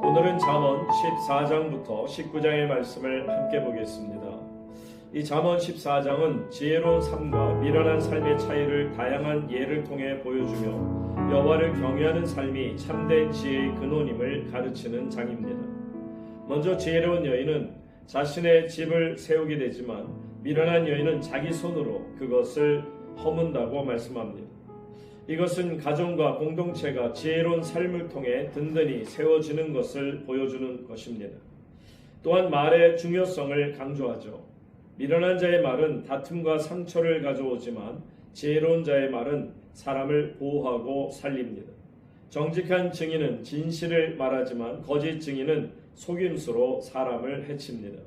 오늘은 잠언 14장부터 19장의 말씀을 함께 보겠습니다. 이 잠언 14장은 지혜로운 삶과 미련한 삶의 차이를 다양한 예를 통해 보여주며 여호와를 경외하는 삶이 참된 지혜의 근원임을 가르치는 장입니다. 먼저 지혜로운 여인은 자신의 집을 세우게 되지만 미련한 여인은 자기 손으로 그것을 허문다고 말씀합니다. 이것은 가정과 공동체가 지혜로운 삶을 통해 든든히 세워지는 것을 보여주는 것입니다. 또한 말의 중요성을 강조하죠. 미련한 자의 말은 다툼과 상처를 가져오지만 지혜로운 자의 말은 사람을 보호하고 살립니다. 정직한 증인은 진실을 말하지만 거짓 증인은 속임수로 사람을 해칩니다.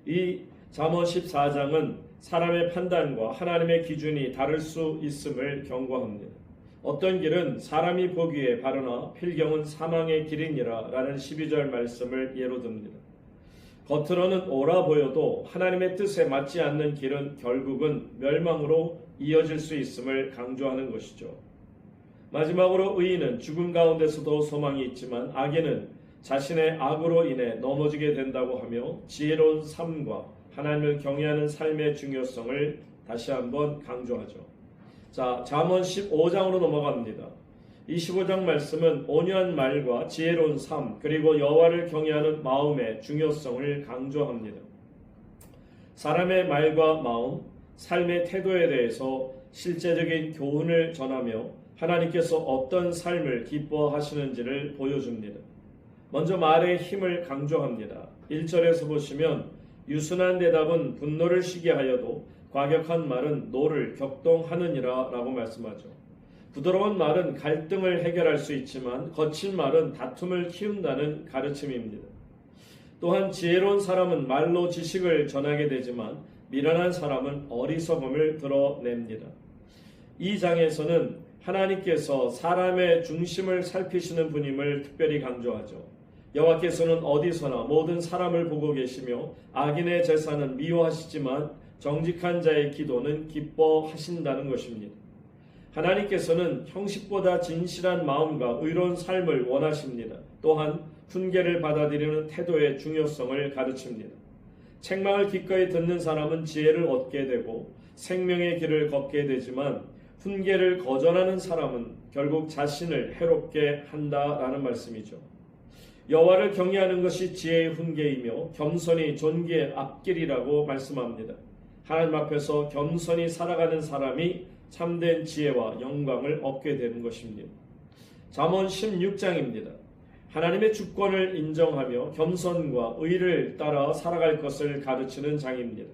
이 잠언 14장은 사람의 판단과 하나님의 기준이 다를 수 있음을 경고합니다. 어떤 길은 사람이 보기에 바르나 필경은 사망의 길이니라 라는 12절 말씀을 예로 듭니다. 겉으로는 옳아 보여도 하나님의 뜻에 맞지 않는 길은 결국은 멸망으로 이어질 수 있음을 강조하는 것이죠. 마지막으로 의인은 죽음 가운데서도 소망이 있지만 악인은 자신의 악으로 인해 넘어지게 된다고 하며 지혜로운 삶과 하나님을 경외하는 삶의 중요성을 다시 한번 강조하죠. 자, 잠언 15장으로 넘어갑니다. 이 15장 말씀은 온유한 말과 지혜로운 삶 그리고 여호와를 경외하는 마음의 중요성을 강조합니다. 사람의 말과 마음, 삶의 태도에 대해서 실제적인 교훈을 전하며 하나님께서 어떤 삶을 기뻐하시는지를 보여줍니다. 먼저 말의 힘을 강조합니다. 1절에서 보시면 유순한 대답은 분노를 쉬게 하여도 과격한 말은 노를 격동하느니라 라고 말씀하죠. 부드러운 말은 갈등을 해결할 수 있지만 거친 말은 다툼을 키운다는 가르침입니다. 또한 지혜로운 사람은 말로 지식을 전하게 되지만 미련한 사람은 어리석음을 드러냅니다. 이 장에서는 하나님께서 사람의 중심을 살피시는 분임을 특별히 강조하죠. 여호와께서는 어디서나 모든 사람을 보고 계시며 악인의 제사는 미워하시지만 정직한 자의 기도는 기뻐하신다는 것입니다. 하나님께서는 형식보다 진실한 마음과 의로운 삶을 원하십니다. 또한 훈계를 받아들이는 태도의 중요성을 가르칩니다. 책망을 기꺼이 듣는 사람은 지혜를 얻게 되고 생명의 길을 걷게 되지만 훈계를 거절하는 사람은 결국 자신을 해롭게 한다라는 말씀이죠. 여호와를 경외하는 것이 지혜의 훈계이며 겸손이 존귀의 앞길이라고 말씀합니다. 하나님 앞에서 겸손히 살아가는 사람이 참된 지혜와 영광을 얻게 되는 것입니다. 잠언 16장입니다. 하나님의 주권을 인정하며 겸손과 의를 따라 살아갈 것을 가르치는 장입니다.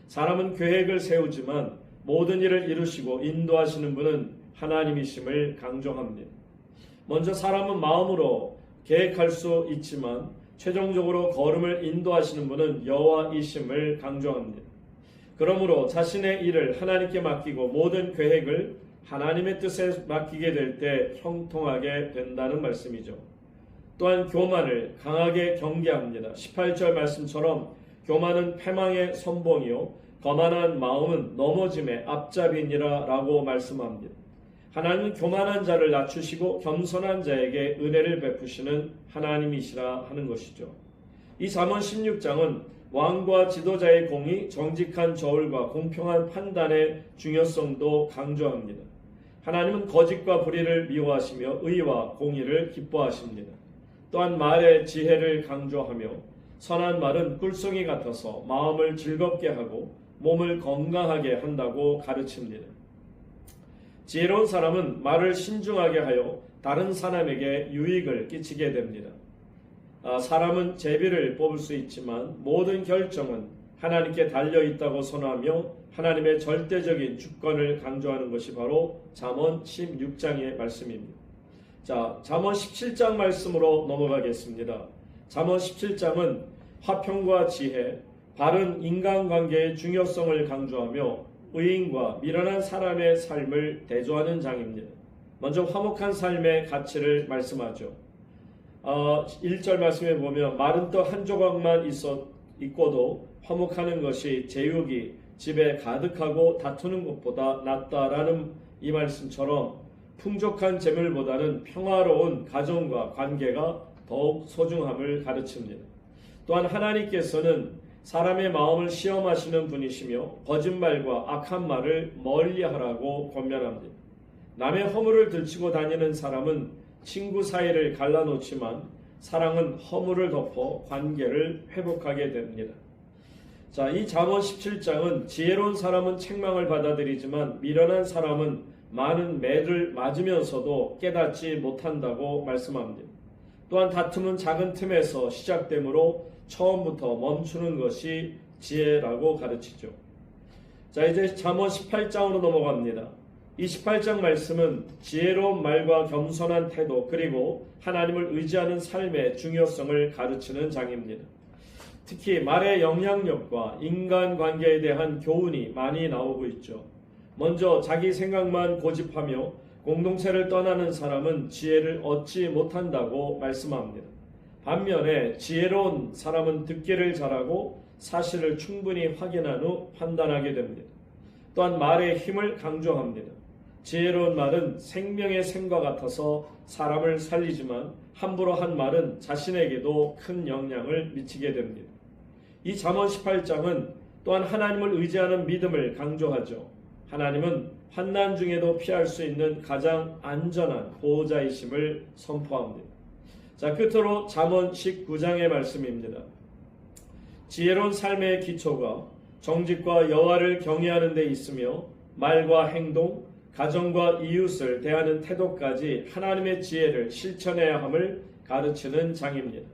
사람은 계획을 세우지만 모든 일을 이루시고 인도하시는 분은 하나님이심을 강조합니다. 먼저 사람은 마음으로 계획할 수 있지만 최종적으로 걸음을 인도하시는 분은 여호와이심을 강조합니다. 그러므로 자신의 일을 하나님께 맡기고 모든 계획을 하나님의 뜻에 맡기게 될 때 형통하게 된다는 말씀이죠. 또한 교만을 강하게 경계합니다. 18절 말씀처럼 교만은 패망의 선봉이요 거만한 마음은 넘어짐의 앞잡이니라 라고 말씀합니다. 하나님은 교만한 자를 낮추시고 겸손한 자에게 은혜를 베푸시는 하나님이시라 하는 것이죠. 이 잠언 16장은 왕과 지도자의 공의, 정직한 저울과 공평한 판단의 중요성도 강조합니다. 하나님은 거짓과 불의를 미워하시며 의와 공의를 기뻐하십니다. 또한 말의 지혜를 강조하며 선한 말은 꿀송이 같아서 마음을 즐겁게 하고 몸을 건강하게 한다고 가르칩니다. 지혜로운 사람은 말을 신중하게 하여 다른 사람에게 유익을 끼치게 됩니다. 사람은 제비를 뽑을 수 있지만 모든 결정은 하나님께 달려있다고 선언하며 하나님의 절대적인 주권을 강조하는 것이 바로 잠언 16장의 말씀입니다. 자, 잠언 17장 말씀으로 넘어가겠습니다. 잠언 17장은 화평과 지혜, 바른 인간관계의 중요성을 강조하며 의인과 미련한 사람의 삶을 대조하는 장입니다. 먼저 화목한 삶의 가치를 말씀하죠. 1절 말씀에 보면 마른 떡 한 조각만 있고도 화목하는 것이 제육이 집에 가득하고 다투는 것보다 낫다라는 이 말씀처럼 풍족한 재물보다는 평화로운 가정과 관계가 더욱 소중함을 가르칩니다. 또한 하나님께서는 사람의 마음을 시험하시는 분이시며 거짓말과 악한 말을 멀리하라고 권면합니다. 남의 허물을 들추고 다니는 사람은 친구 사이를 갈라놓지만 사랑은 허물을 덮어 관계를 회복하게 됩니다. 자, 이 잠언 17장은 지혜로운 사람은 책망을 받아들이지만 미련한 사람은 많은 매를 맞으면서도 깨닫지 못한다고 말씀합니다. 또한 다툼은 작은 틈에서 시작되므로 처음부터 멈추는 것이 지혜라고 가르치죠. 자, 이제 잠언 18장으로 넘어갑니다. 이 18장 말씀은 지혜로운 말과 겸손한 태도 그리고 하나님을 의지하는 삶의 중요성을 가르치는 장입니다. 특히 말의 영향력과 인간관계에 대한 교훈이 많이 나오고 있죠. 먼저 자기 생각만 고집하며 공동체를 떠나는 사람은 지혜를 얻지 못한다고 말씀합니다. 반면에 지혜로운 사람은 듣기를 잘하고 사실을 충분히 확인한 후 판단하게 됩니다. 또한 말의 힘을 강조합니다. 지혜로운 말은 생명의 샘과 같아서 사람을 살리지만 함부로 한 말은 자신에게도 큰 영향을 미치게 됩니다. 이 잠언 18장은 또한 하나님을 의지하는 믿음을 강조하죠. 하나님은 환난 중에도 피할 수 있는 가장 안전한 보호자이심을 선포합니다. 자, 끝으로 잠언 19장의 말씀입니다. 지혜로운 삶의 기초가 정직과 여호와를 경외하는 데 있으며 말과 행동, 가정과 이웃을 대하는 태도까지 하나님의 지혜를 실천해야 함을 가르치는 장입니다.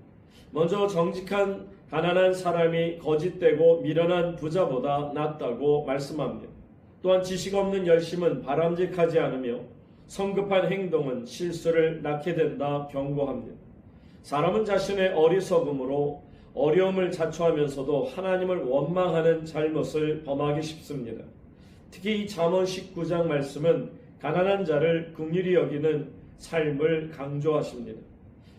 먼저 정직한 가난한 사람이 거짓되고 미련한 부자보다 낫다고 말씀합니다. 또한 지식 없는 열심은 바람직하지 않으며 성급한 행동은 실수를 낳게 된다 경고합니다. 사람은 자신의 어리석음으로 어려움을 자초하면서도 하나님을 원망하는 잘못을 범하기 쉽습니다. 특히 이 잠언 19장 말씀은 가난한 자를 긍휼히 여기는 삶을 강조하십니다.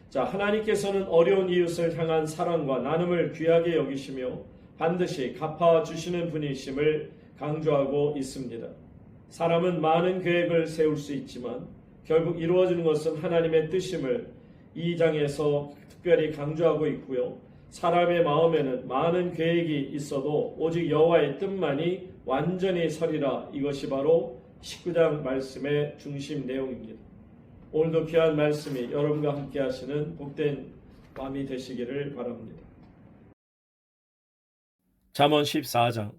자, 하나님께서는 어려운 이웃을 향한 사랑과 나눔을 귀하게 여기시며 반드시 갚아주시는 분이심을 강조하고 있습니다. 사람은 많은 계획을 세울 수 있지만 결국 이루어지는 것은 하나님의 뜻임을 이 장에서 특별히 강조하고 있고요. 사람의 마음에는 많은 계획이 있어도 오직 여호와의 뜻만이 완전히 서리라. 이것이 바로 19장 말씀의 중심 내용입니다. 오늘도 귀한 말씀이 여러분과 함께 하시는 복된 밤이 되시기를 바랍니다. 잠언 14장.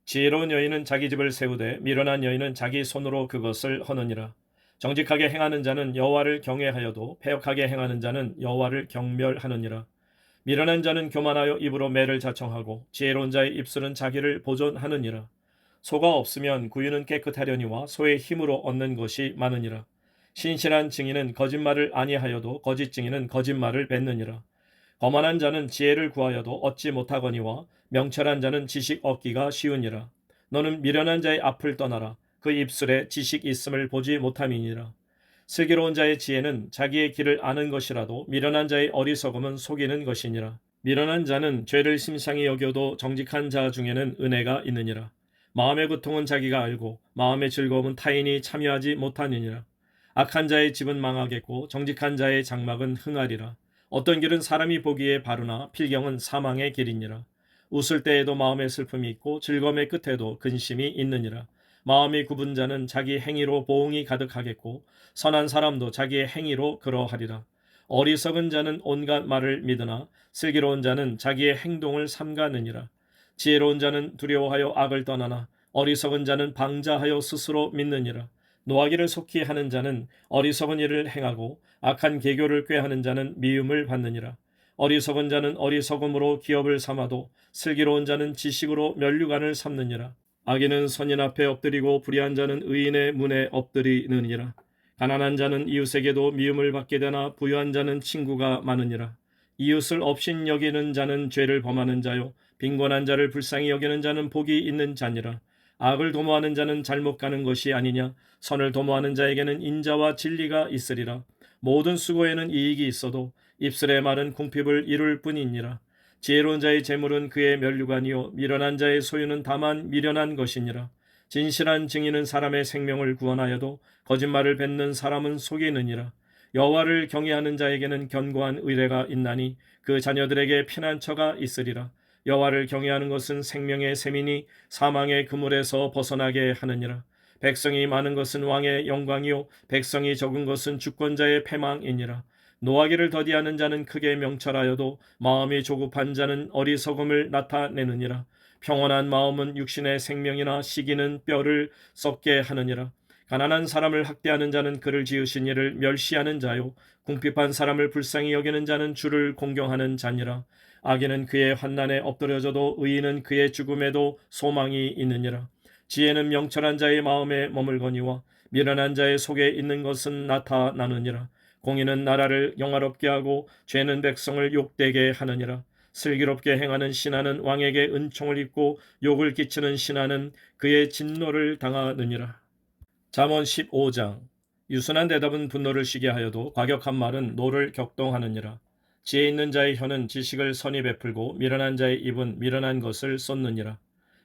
지혜로운 여인은 자기 집을 세우되 미련한 여인은 자기 손으로 그것을 허느니라. 정직하게 행하는 자는 여호와를 경외하여도 패역하게 행하는 자는 여호와를 경멸하느니라. 미련한 자는 교만하여 입으로 매를 자청하고 지혜로운 자의 입술은 자기를 보존하느니라. 소가 없으면 구유는 깨끗하려니와 소의 힘으로 얻는 것이 많으니라. 신실한 증인은 거짓말을 아니하여도 거짓 증인은 거짓말을 뱉느니라. 거만한 자는 지혜를 구하여도 얻지 못하거니와 명철한 자는 지식 얻기가 쉬우니라. 너는 미련한 자의 앞을 떠나라. 그 입술에 지식 있음을 보지 못함이니라. 슬기로운 자의 지혜는 자기의 길을 아는 것이라도 미련한 자의 어리석음은 속이는 것이니라. 미련한 자는 죄를 심상히 여겨도 정직한 자 중에는 은혜가 있느니라. 마음의 고통은 자기가 알고 마음의 즐거움은 타인이 참여하지 못하느니라. 악한 자의 집은 망하겠고 정직한 자의 장막은 흥하리라. 어떤 길은 사람이 보기에 바르나 필경은 사망의 길이니라. 웃을 때에도 마음의 슬픔이 있고 즐거움의 끝에도 근심이 있느니라. 마음이 굽은 자는 자기 행위로 보응이 가득하겠고 선한 사람도 자기의 행위로 그러하리라. 어리석은 자는 온갖 말을 믿으나 슬기로운 자는 자기의 행동을 삼가느니라. 지혜로운 자는 두려워하여 악을 떠나나 어리석은 자는 방자하여 스스로 믿느니라. 노하기를 속히 하는 자는 어리석은 일을 행하고 악한 계교를 꾀하는 자는 미움을 받느니라. 어리석은 자는 어리석음으로 기업을 삼아도 슬기로운 자는 지식으로 면류관을 삼느니라. 악인은 선인 앞에 엎드리고 불의한 자는 의인의 문에 엎드리느니라. 가난한 자는 이웃에게도 미움을 받게 되나 부유한 자는 친구가 많으니라. 이웃을 업신 여기는 자는 죄를 범하는 자요 빈곤한 자를 불쌍히 여기는 자는 복이 있는 자니라. 악을 도모하는 자는 잘못 가는 것이 아니냐. 선을 도모하는 자에게는 인자와 진리가 있으리라. 모든 수고에는 이익이 있어도 입술의 말은 궁핍을 이룰 뿐이니라. 지혜로운 자의 재물은 그의 면류관이요 미련한 자의 소유는 다만 미련한 것이니라. 진실한 증인은 사람의 생명을 구원하여도 거짓말을 뱉는 사람은 속이느니라. 여호와를 경외하는 자에게는 견고한 의뢰가 있나니 그 자녀들에게 피난처가 있으리라. 여호와를 경외하는 것은 생명의 셈이니 사망의 그물에서 벗어나게 하느니라. 백성이 많은 것은 왕의 영광이요 백성이 적은 것은 주권자의 패망이니라. 노하기를 더디하는 자는 크게 명철하여도 마음이 조급한 자는 어리석음을 나타내느니라. 평온한 마음은 육신의 생명이나 시기는 뼈를 썩게 하느니라. 가난한 사람을 학대하는 자는 그를 지으신 이를 멸시하는 자요 궁핍한 사람을 불쌍히 여기는 자는 주를 공경하는 자니라. 악인은 그의 환난에 엎드려져도 의인은 그의 죽음에도 소망이 있느니라. 지혜는 명철한 자의 마음에 머물거니와 미련한 자의 속에 있는 것은 나타나느니라. 공의는 나라를 영화롭게 하고 죄는 백성을 욕되게 하느니라. 슬기롭게 행하는 신하는 왕에게 은총을 입고 욕을 끼치는 신하는 그의 진노를 당하느니라. 잠언 15장. 유순한 대답은 분노를 쉬게 하여도 과격한 말은 노를 격동하느니라. 지혜 있는 자의 혀는 지식을 선히 베풀고 미련한 자의 입은 미련한 것을 쏟느니라.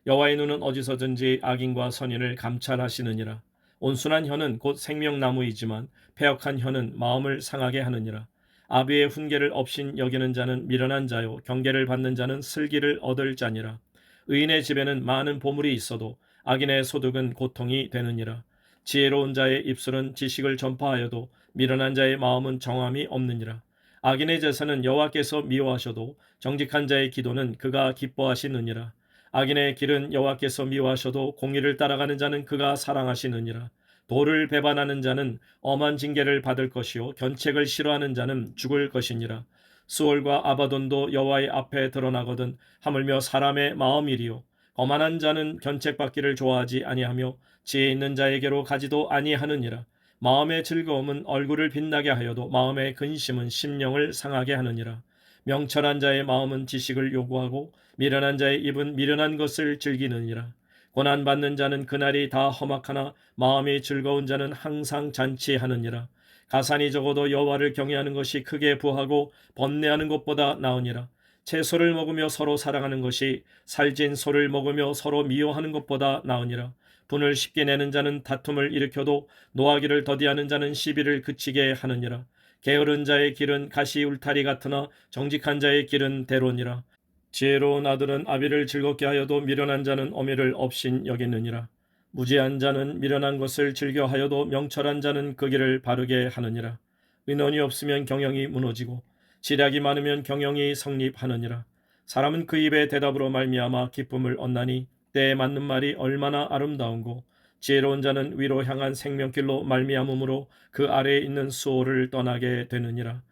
여호와의 눈은 어디서든지 악인과 선인을 감찰하시느니라. 온순한 혀는 곧 생명나무이지만 패역한 혀는 마음을 상하게 하느니라. 아비의 훈계를 업신 여기는 자는 미련한 자요 경계를 받는 자는 슬기를 얻을 자니라. 의인의 집에는 많은 보물이 있어도 악인의 소득은 고통이 되느니라. 지혜로운 자의 입술은 지식을 전파하여도 미련한 자의 마음은 정함이 없느니라. 악인의 제사는 여호와께서 미워하셔도 정직한 자의 기도는 그가 기뻐하시느니라. 악인의 길은 여호와께서 미워하셔도 공의를 따라가는 자는 그가 사랑하시느니라. 도를 배반하는 자는 엄한 징계를 받을 것이요 견책을 싫어하는 자는 죽을 것이니라. 수월과 아바돈도 여호와의 앞에 드러나거든 하물며 사람의 마음이리요 거만한 자는 견책받기를 좋아하지 아니하며 지혜 있는 자에게로 가지도 아니하느니라. 마음의 즐거움은 얼굴을 빛나게 하여도 마음의 근심은 심령을 상하게 하느니라. 명철한 자의 마음은 지식을 요구하고 미련한 자의 입은 미련한 것을 즐기느니라. 고난받는 자는 그날이 다 험악하나 마음이 즐거운 자는 항상 잔치하느니라. 가산이 적어도 여호와를 경외하는 것이 크게 부하고 번뇌하는 것보다 나으니라. 채소를 먹으며 서로 사랑하는 것이 살진 소를 먹으며 서로 미워하는 것보다 나으니라. 분을 쉽게 내는 자는 다툼을 일으켜도 노하기를 더디하는 자는 시비를 그치게 하느니라. 게으른 자의 길은 가시 울타리 같으나 정직한 자의 길은 대로니라. 지혜로운 아들은 아비를 즐겁게 하여도 미련한 자는 어미를 업신 여기느니라. 무지한 자는 미련한 것을 즐겨하여도 명철한 자는 그 길을 바르게 하느니라. 의논이 없으면 경영이 무너지고 지략이 많으면 경영이 성립하느니라. 사람은 그 입의 대답으로 말미암아 기쁨을 얻나니 때에 맞는 말이 얼마나 아름다운고 지혜로운 자는 위로 향한 생명길로 말미암음으로 그 아래에 있는 수호를 떠나게 되느니라.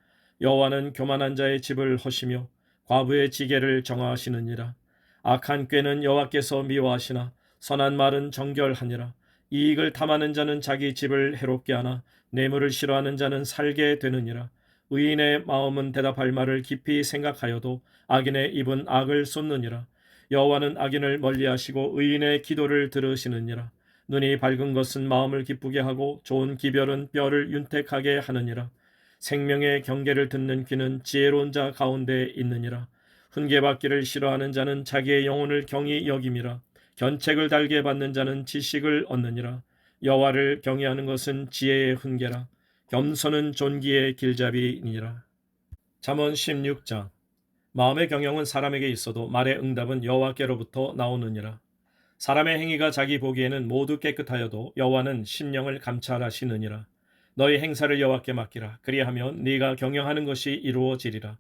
여호와는 교만한 자의 집을 허시며 과부의 지게를 정하시느니라. 악한 꾀는 여호와께서 미워하시나 선한 말은 정결하니라. 이익을 탐하는 자는 자기 집을 해롭게 하나 뇌물을 싫어하는 자는 살게 되느니라. 의인의 마음은 대답할 말을 깊이 생각하여도 악인의 입은 악을 쏟느니라. 여호와는 악인을 멀리하시고 의인의 기도를 들으시느니라. 눈이 밝은 것은 마음을 기쁘게 하고 좋은 기별은 뼈를 윤택하게 하느니라. 생명의 경계를 듣는 귀는 지혜로운 자 가운데 있느니라. 훈계받기를 싫어하는 자는 자기의 영혼을 경히 여김이라. 견책을 달게 받는 자는 지식을 얻느니라. 여호와를 경외하는 것은 지혜의 훈계라. 겸손은 존귀의 길잡이니라. 잠언 16장. 마음의 경영은 사람에게 있어도 말의 응답은 여호와께로부터 나오느니라. 사람의 행위가 자기 보기에는 모두 깨끗하여도 여호와는 심령을 감찰하시느니라. 너희 행사를 여호와께 맡기라. 그리하면 네가 경영하는 것이 이루어지리라.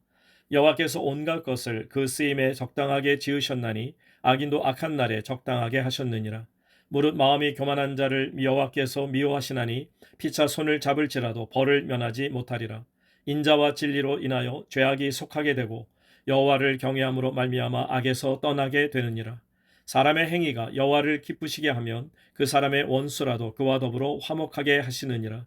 여호와께서 온갖 것을 그 쓰임에 적당하게 지으셨나니 악인도 악한 날에 적당하게 하셨느니라. 무릇 마음이 교만한 자를 여호와께서 미워하시나니 피차 손을 잡을지라도 벌을 면하지 못하리라. 인자와 진리로 인하여 죄악이 속하게 되고 여호와를 경외함으로 말미암아 악에서 떠나게 되느니라. 사람의 행위가 여호와를 기쁘시게 하면 그 사람의 원수라도 그와 더불어 화목하게 하시느니라.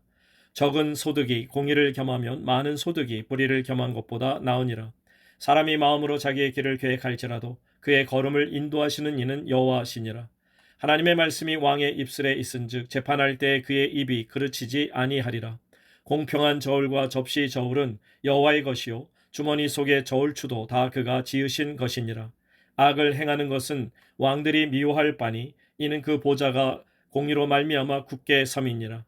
적은 소득이 공의를 겸하면 많은 소득이 불의를 겸한 것보다 나으니라. 사람이 마음으로 자기의 길을 계획할지라도 그의 걸음을 인도하시는 이는 여호와시니라. 하나님의 말씀이 왕의 입술에 있은즉 재판할 때 그의 입이 그르치지 아니하리라. 공평한 저울과 접시 저울은 여호와의 것이요 주머니 속의 저울추도 다 그가 지으신 것이니라. 악을 행하는 것은 왕들이 미워할 바니 이는 그 보좌가 공의로 말미암아 굳게 섬이니라.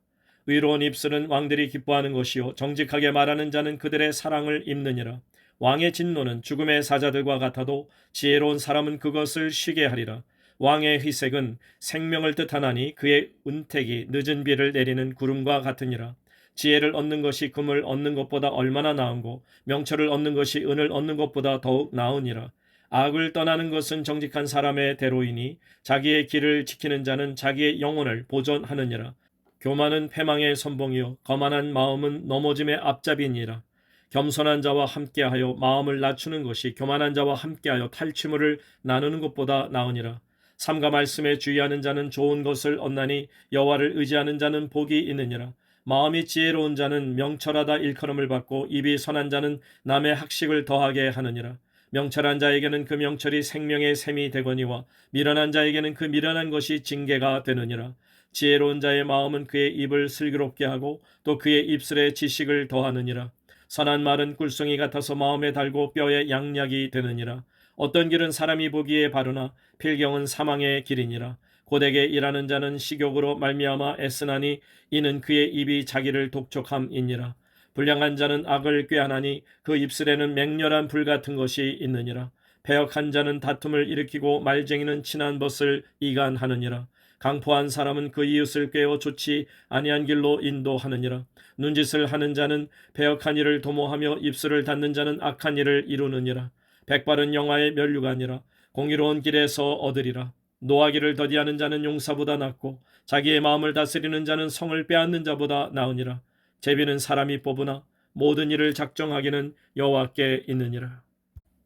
의로운 입술은 왕들이 기뻐하는 것이요 정직하게 말하는 자는 그들의 사랑을 입느니라. 왕의 진노는 죽음의 사자들과 같아도 지혜로운 사람은 그것을 쉬게 하리라. 왕의 희색은 생명을 뜻하나니 그의 은택이 늦은 비를 내리는 구름과 같으니라. 지혜를 얻는 것이 금을 얻는 것보다 얼마나 나은고 명철을 얻는 것이 은을 얻는 것보다 더욱 나으니라. 악을 떠나는 것은 정직한 사람의 대로이니 자기의 길을 지키는 자는 자기의 영혼을 보존하느니라. 교만은 패망의 선봉이요 거만한 마음은 넘어짐의 앞잡이니라. 겸손한 자와 함께하여 마음을 낮추는 것이 교만한 자와 함께하여 탈취물을 나누는 것보다 나으니라. 삼가 말씀에 주의하는 자는 좋은 것을 얻나니 여호와를 의지하는 자는 복이 있느니라. 마음이 지혜로운 자는 명철하다 일컬음을 받고 입이 선한 자는 남의 학식을 더하게 하느니라. 명철한 자에게는 그 명철이 생명의 샘이 되거니와 미련한 자에게는 그 미련한 것이 징계가 되느니라. 지혜로운 자의 마음은 그의 입을 슬기롭게 하고 또 그의 입술에 지식을 더하느니라. 선한 말은 꿀송이 같아서 마음에 달고 뼈에 양약이 되느니라. 어떤 길은 사람이 보기에 바르나 필경은 사망의 길이니라. 고되게 일하는 자는 식욕으로 말미암아 애쓰나니 이는 그의 입이 자기를 독촉함이니라. 불량한 자는 악을 꾀하나니 그 입술에는 맹렬한 불 같은 것이 있느니라. 배역한 자는 다툼을 일으키고 말쟁이는 친한 벗을 이간하느니라. 강포한 사람은 그 이웃을 꾀어 좋지 아니한 길로 인도하느니라. 눈짓을 하는 자는 배역한 일을 도모하며 입술을 닫는 자는 악한 일을 이루느니라. 백발은 영화의 면류관이라. 공의로운 길에서 얻으리라. 노하기를 더디하는 자는 용사보다 낫고 자기의 마음을 다스리는 자는 성을 빼앗는 자보다 나으니라. 제비는 사람이 뽑으나 모든 일을 작정하기는 여호와께 있느니라.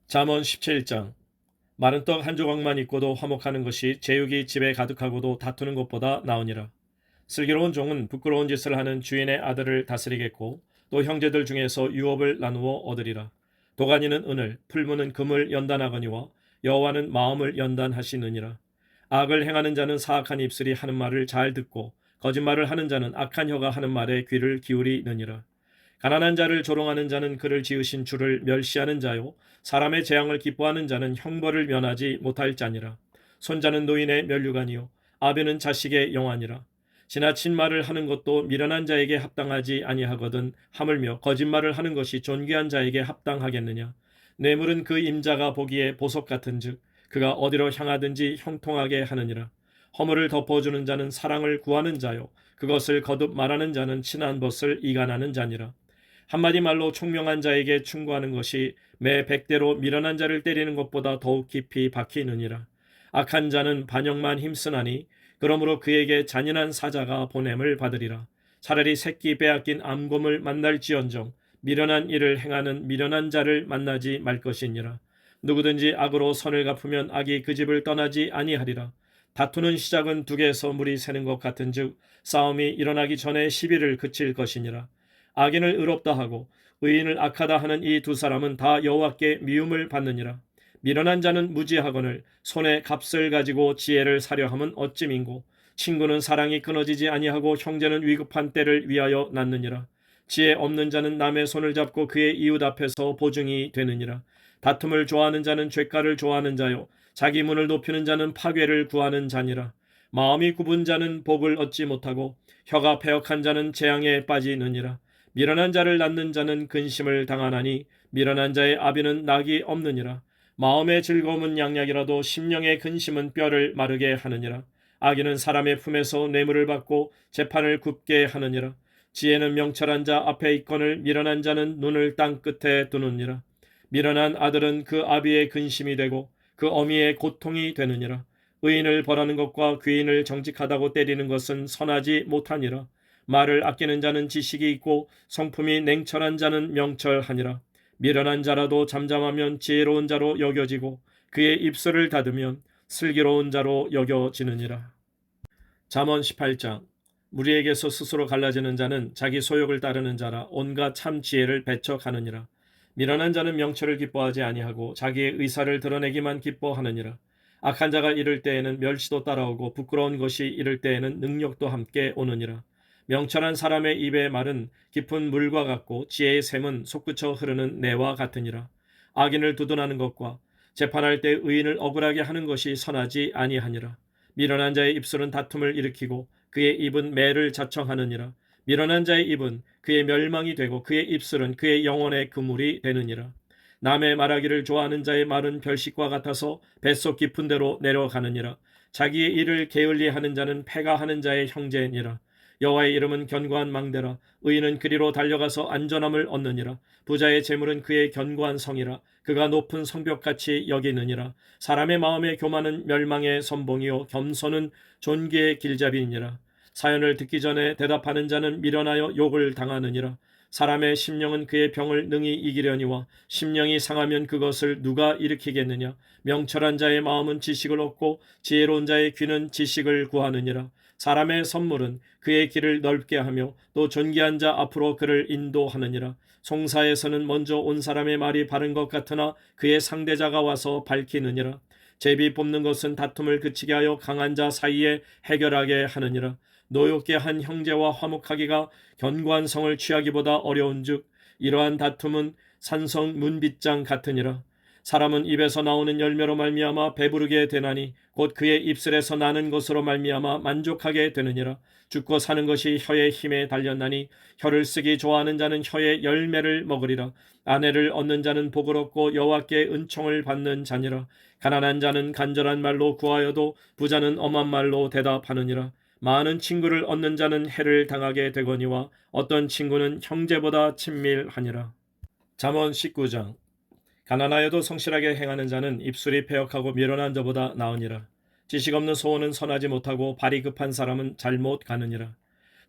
잠언 17장. 마른 떡 한 조각만 있고도 화목하는 것이 제육이 집에 가득하고도 다투는 것보다 나으니라. 슬기로운 종은 부끄러운 짓을 하는 주인의 아들을 다스리겠고 또 형제들 중에서 유업을 나누어 얻으리라. 도가니는 은을 풀무는 금을 연단하거니와 여호와는 마음을 연단하시느니라. 악을 행하는 자는 사악한 입술이 하는 말을 잘 듣고 거짓말을 하는 자는 악한 혀가 하는 말에 귀를 기울이느니라. 가난한 자를 조롱하는 자는 그를 지으신 주를 멸시하는 자요 사람의 재앙을 기뻐하는 자는 형벌을 면하지 못할 자니라. 손자는 노인의 면류관이요 아비는 자식의 영화니라. 지나친 말을 하는 것도 미련한 자에게 합당하지 아니하거든 하물며 거짓말을 하는 것이 존귀한 자에게 합당하겠느냐. 뇌물은 그 임자가 보기에 보석 같은즉 그가 어디로 향하든지 형통하게 하느니라. 허물을 덮어주는 자는 사랑을 구하는 자요 그것을 거듭 말하는 자는 친한 벗을 이간하는 자니라. 한마디 말로 총명한 자에게 충고하는 것이 매 100대로 미련한 자를 때리는 것보다 더욱 깊이 박히느니라. 악한 자는 반역만 힘쓰나니 그러므로 그에게 잔인한 사자가 보냄을 받으리라. 차라리 새끼 빼앗긴 암곰을 만날지언정 미련한 일을 행하는 미련한 자를 만나지 말 것이니라. 누구든지 악으로 선을 갚으면 악이 그 집을 떠나지 아니하리라. 다투는 시작은 둑에서 물이 새는 것 같은즉 싸움이 일어나기 전에 시비를 그칠 것이니라. 악인을 의롭다 하고 의인을 악하다 하는 이 두 사람은 다 여호와께 미움을 받느니라. 미련한 자는 무지하거늘 손에 값을 가지고 지혜를 사려 함은 어찌민고. 친구는 사랑이 끊어지지 아니하고 형제는 위급한 때를 위하여 낳느니라. 지혜 없는 자는 남의 손을 잡고 그의 이웃 앞에서 보증이 되느니라. 다툼을 좋아하는 자는 죄가를 좋아하는 자요 자기 문을 높이는 자는 파괴를 구하는 자니라. 마음이 굽은 자는 복을 얻지 못하고 혀가 패역한 자는 재앙에 빠지느니라. 미련한 자를 낳는 자는 근심을 당하나니 미련한 자의 아비는 낙이 없느니라. 마음의 즐거움은 양약이라도 심령의 근심은 뼈를 마르게 하느니라. 악인은 사람의 품에서 뇌물을 받고 재판을 굽게 하느니라. 지혜는 명철한 자 앞에 있거늘 미련한 자는 눈을 땅 끝에 두느니라. 미련한 아들은 그 아비의 근심이 되고 그 어미의 고통이 되느니라. 의인을 벌하는 것과 귀인을 정직하다고 때리는 것은 선하지 못하니라. 말을 아끼는 자는 지식이 있고 성품이 냉철한 자는 명철하니라. 미련한 자라도 잠잠하면 지혜로운 자로 여겨지고 그의 입술을 닫으면 슬기로운 자로 여겨지느니라. 잠언 18장. 무리에게서 스스로 갈라지는 자는 자기 소욕을 따르는 자라 온갖 참 지혜를 배척하느니라. 미련한 자는 명철을 기뻐하지 아니하고 자기의 의사를 드러내기만 기뻐하느니라. 악한 자가 이를 때에는 멸시도 따라오고 부끄러운 것이 이를 때에는 능력도 함께 오느니라. 명철한 사람의 입의 말은 깊은 물과 같고 지혜의 샘은 솟구쳐 흐르는 내와 같으니라. 악인을 두둔하는 것과 재판할 때 의인을 억울하게 하는 것이 선하지 아니하니라. 미련한 자의 입술은 다툼을 일으키고 그의 입은 매를 자청하느니라. 미련한 자의 입은 그의 멸망이 되고 그의 입술은 그의 영혼의 그물이 되느니라. 남의 말하기를 좋아하는 자의 말은 별식과 같아서 뱃속 깊은 데로 내려가느니라. 자기의 일을 게을리하는 자는 패가하는 자의 형제니라. 여호와의 이름은 견고한 망대라. 의인은 그리로 달려가서 안전함을 얻느니라. 부자의 재물은 그의 견고한 성이라. 그가 높은 성벽같이 여기느니라. 사람의 마음의 교만은 멸망의 선봉이요 겸손은 존귀의 길잡이니라. 사연을 듣기 전에 대답하는 자는 미련하여 욕을 당하느니라. 사람의 심령은 그의 병을 능히 이기려니와 심령이 상하면 그것을 누가 일으키겠느냐. 명철한 자의 마음은 지식을 얻고 지혜로운 자의 귀는 지식을 구하느니라. 사람의 선물은 그의 길을 넓게 하며 또 존귀한 자 앞으로 그를 인도하느니라. 송사에서는 먼저 온 사람의 말이 바른 것 같으나 그의 상대자가 와서 밝히느니라. 제비 뽑는 것은 다툼을 그치게 하여 강한 자 사이에 해결하게 하느니라. 노엽게 한 형제와 화목하기가 견고한 성을 취하기보다 어려운즉 이러한 다툼은 산성 문빗장 같으니라. 사람은 입에서 나오는 열매로 말미암아 배부르게 되나니 곧 그의 입술에서 나는 것으로 말미암아 만족하게 되느니라. 죽고 사는 것이 혀의 힘에 달렸나니 혀를 쓰기 좋아하는 자는 혀의 열매를 먹으리라. 아내를 얻는 자는 복을 얻고 여호와께 은총을 받는 자니라. 가난한 자는 간절한 말로 구하여도 부자는 엄한 말로 대답하느니라. 많은 친구를 얻는 자는 해를 당하게 되거니와 어떤 친구는 형제보다 친밀하니라. 잠언 19장. 가난하여도 성실하게 행하는 자는 입술이 패역하고 미련한 자보다 나으니라. 지식 없는 소원은 선하지 못하고 발이 급한 사람은 잘못 가느니라.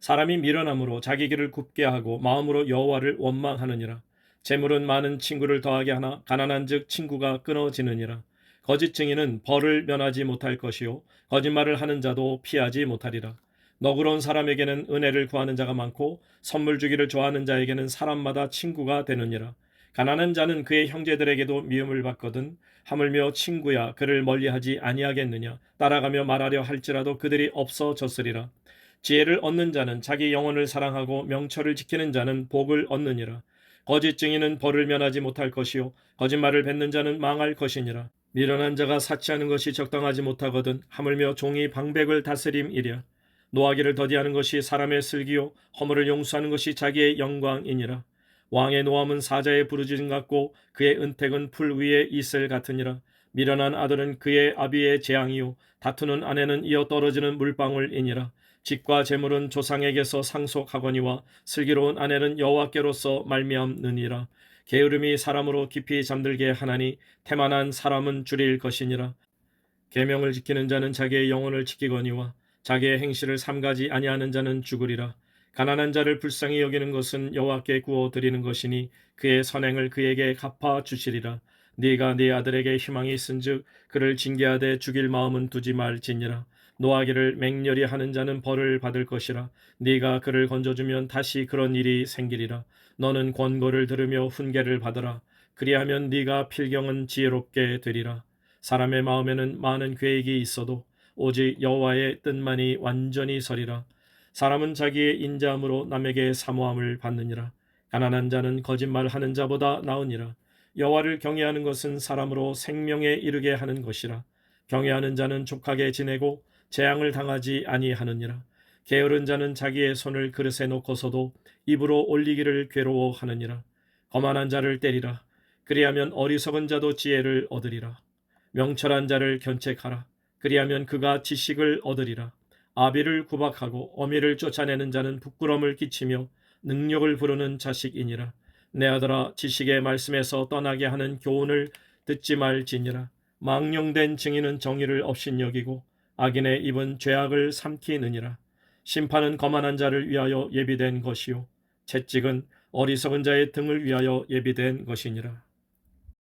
사람이 미련함으로 자기 길을 굽게 하고 마음으로 여호와를 원망하느니라. 재물은 많은 친구를 더하게 하나 가난한즉 친구가 끊어지느니라. 거짓 증인은 벌을 면하지 못할 것이요 거짓말을 하는 자도 피하지 못하리라. 너그러운 사람에게는 은혜를 구하는 자가 많고 선물 주기를 좋아하는 자에게는 사람마다 친구가 되느니라. 가난한 자는 그의 형제들에게도 미움을 받거든 하물며 친구야 그를 멀리하지 아니하겠느냐. 따라가며 말하려 할지라도 그들이 없어졌으리라. 지혜를 얻는 자는 자기 영혼을 사랑하고 명철을 지키는 자는 복을 얻느니라. 거짓 증인은 벌을 면하지 못할 것이요 거짓말을 뱉는 자는 망할 것이니라. 미련한 자가 사치하는 것이 적당하지 못하거든 하물며 종이 방백을 다스림이랴. 노하기를 더디하는 것이 사람의 슬기요 허물을 용서하는 것이 자기의 영광이니라. 왕의 노함은 사자의 부르짖음 같고 그의 은택은 풀 위에 이슬 같으니라. 미련한 아들은 그의 아비의 재앙이요 다투는 아내는 이어 떨어지는 물방울이니라. 집과 재물은 조상에게서 상속하거니와 슬기로운 아내는 여호와께로서 말미암느니라. 게으름이 사람으로 깊이 잠들게 하나니 태만한 사람은 줄일 것이니라. 계명을 지키는 자는 자기의 영혼을 지키거니와 자기의 행실을 삼가지 아니하는 자는 죽으리라. 가난한 자를 불쌍히 여기는 것은 여호와께 구워 드리는 것이니 그의 선행을 그에게 갚아 주시리라. 네가 네 아들에게 희망이 있은즉 그를 징계하되 죽일 마음은 두지 말지니라. 노하기를 맹렬히 하는 자는 벌을 받을 것이라. 네가 그를 건져주면 다시 그런 일이 생기리라. 너는 권고를 들으며 훈계를 받으라. 그리하면 네가 필경은 지혜롭게 되리라. 사람의 마음에는 많은 계획이 있어도 오직 여호와의 뜻만이 완전히 서리라. 사람은 자기의 인자함으로 남에게 사모함을 받느니라. 가난한 자는 거짓말하는 자보다 나으니라. 여호와를 경외하는 것은 사람으로 생명에 이르게 하는 것이라. 경외하는 자는 족하게 지내고 재앙을 당하지 아니하느니라. 게으른 자는 자기의 손을 그릇에 놓고서도 입으로 올리기를 괴로워하느니라. 거만한 자를 때리라. 그리하면 어리석은 자도 지혜를 얻으리라. 명철한 자를 견책하라. 그리하면 그가 지식을 얻으리라. 아비를 구박하고 어미를 쫓아내는 자는 부끄러움을 끼치며 능력을 부르는 자식이니라. 내 아들아 지식의 말씀에서 떠나게 하는 교훈을 듣지 말지니라. 망령된 증인은 정의를 업신여기고 악인의 입은 죄악을 삼키느니라. 심판은 거만한 자를 위하여 예비된 것이요 채찍은 어리석은 자의 등을 위하여 예비된 것이니라.